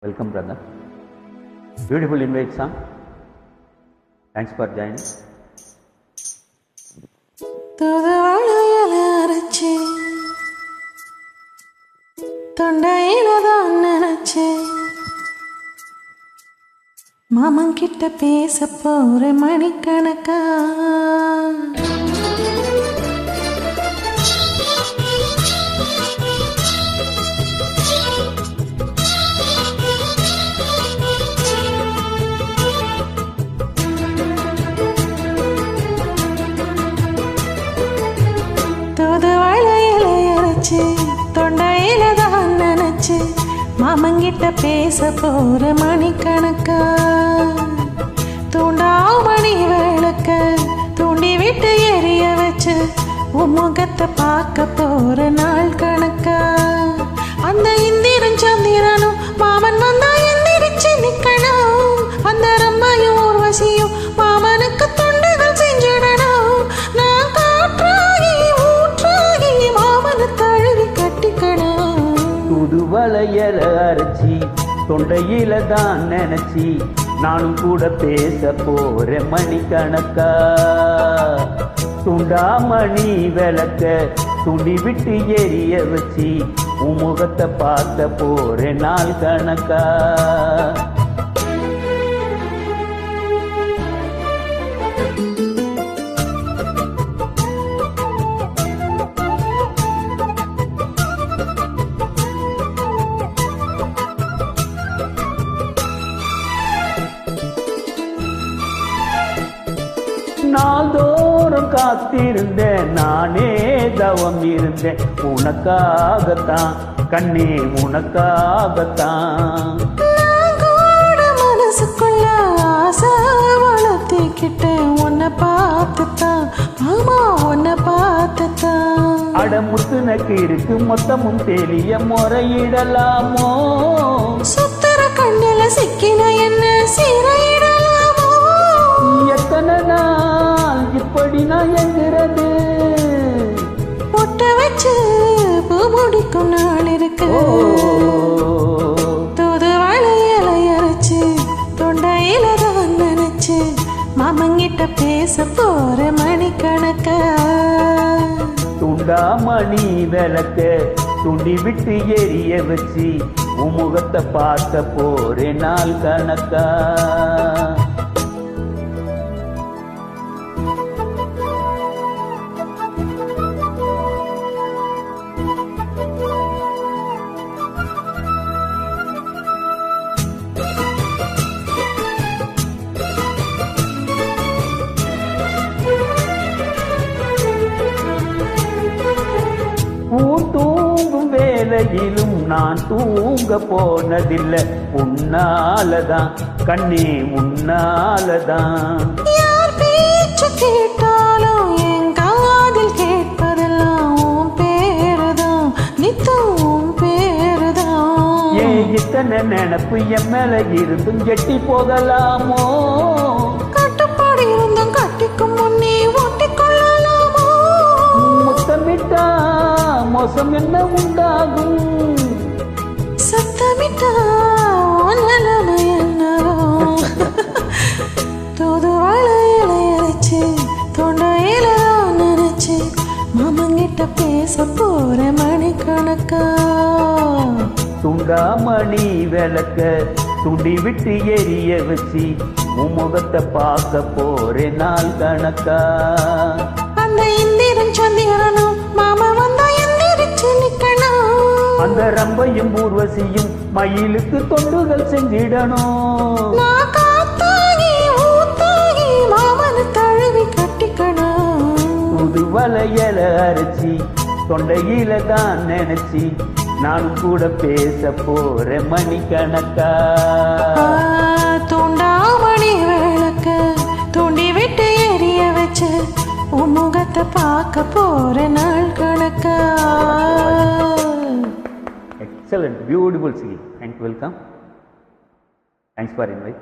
Welcome, brother. Beautiful invite song. Thanks for joining. தூதுவளையல அரைச்சி தொண்டையில தான் நினைச்சு மாமன் கிட்ட பேச போற மணிக்கணக்கா தொண்டையில தான் நினைச்சு மாமங்கிட்ட பேச போற மணிக்கணக்கா தூண்டாமணி விளக்க தூண்டி விட்டு எரிய வச்சு உன் முகத்தை பார்க்க போற நாள் கணக்கா அந்த இந்திரன் சந்திரனும் மாமன் வந்தா எந்திரிச்சு நிக்கணும் அந்த ரம்மையும் ஊர்வசியும் மாமனுக்கு தொண்டுகள் செஞ்சிடணும் நான் காற்றாகி ஊற்றாகி மாமனை தழுவி கட்டிக்கணும் தூதுவளையல அரைச்சி தொண்டையில தான் நினைச்சி நானும் கூட பேச போறேன் மணிக்கணக்கா துண்டாமணி விளக்க துண்டி விட்டு எரிய வச்சு உன் முகத்தை பார்க்க போறேன் நாள் கணக்கா நாள்தோறும் காத்திருந்தேன் நானே தவம் இருந்தேன் உனக்காகத்தான் கண்ணே உனக்காகத்தான் மனசுக்குள்ள ஆசை வளர்த்திக்கிட்டேன் உன்னை பார்த்துத்தான் மாமா உன்னை பார்த்துத்தான் அடமுத்துனக்கு இருக்கு மொத்தமும் தெரிய முறையிடலாமோ சுத்தர கண்ணில சிக்கின என்ன சீரையிடலாமோ எத்தனை நாள் இப்படி நான் எங்கிறது பொட்ட வச்சு பூ முடிக்கும் நாள் இருக்கு தூதுவளையல அரைச்சு தொண்டையில தான் நினைச்சு மாமங்கிட்ட பேச போற மணிக்கணக்கா துண்டாமணி விளக்க துண்டி விட்டு எரிய வச்சு உன் முகத்தை பார்க்க போறேன் நாள் கணக்கா தூங்கும் வேலையிலும் நான் தூங்க போனதில்லை உன்னாலதான் கண்ணே உன்னாலதான் யார் பேச்சு கேட்டாலும் என் காதில் கேட்பதெல்லாம் உன் பேருதான் நித்தம் உன் பேருதான் ஏன் இத்தனை நினப்பு என் மேல இருந்தும் எட்டி போகலாமோ கட்டுப்பாடு இருந்தும் கட்டிக்கும் முன்னே ஓட்டிக்கொள்ளலாமோ முத்தமிட்டா மோசம் என்ன உண்டாகும் சத்தமிட்டா நிலைமை என்னவோ தூதுவளையல அரைச்சு தொண்டையில நினைச்சு மாமங்கிட்ட பேச போற மணிக்கணக்கா துண்டாமணி விளக்க துண்டி விட்டு எரிய வச்சு உன் முகத்தை பார்க்க போறேன் நாள் கணக்கா அந்த இந்திரன் சந்திரனும் மாமா வந்தா எந்திரிச்சு நிக்கணும் அந்த ரம்பையும் ஊர்வசியும் மயிலுக்கு தொண்டுகள் செஞ்சிடணும் நான் காத்தாகி ஊத்தாகி மாமனை தழுவி கட்டிக்கணும் புதுவளையல அரைச்சி தொண்டையில தான் நினைச்சி நானும் கூட பேச போறேன் மணிக்கணக்கா தூண்டாமணி விளக்க தூண்டி விட்டு எரிய வச்சு உன் முகத்தை பார்க்க போற நாள் கணக்கா Excellent, beautiful singing. Thanks, welcome. Thanks for invite.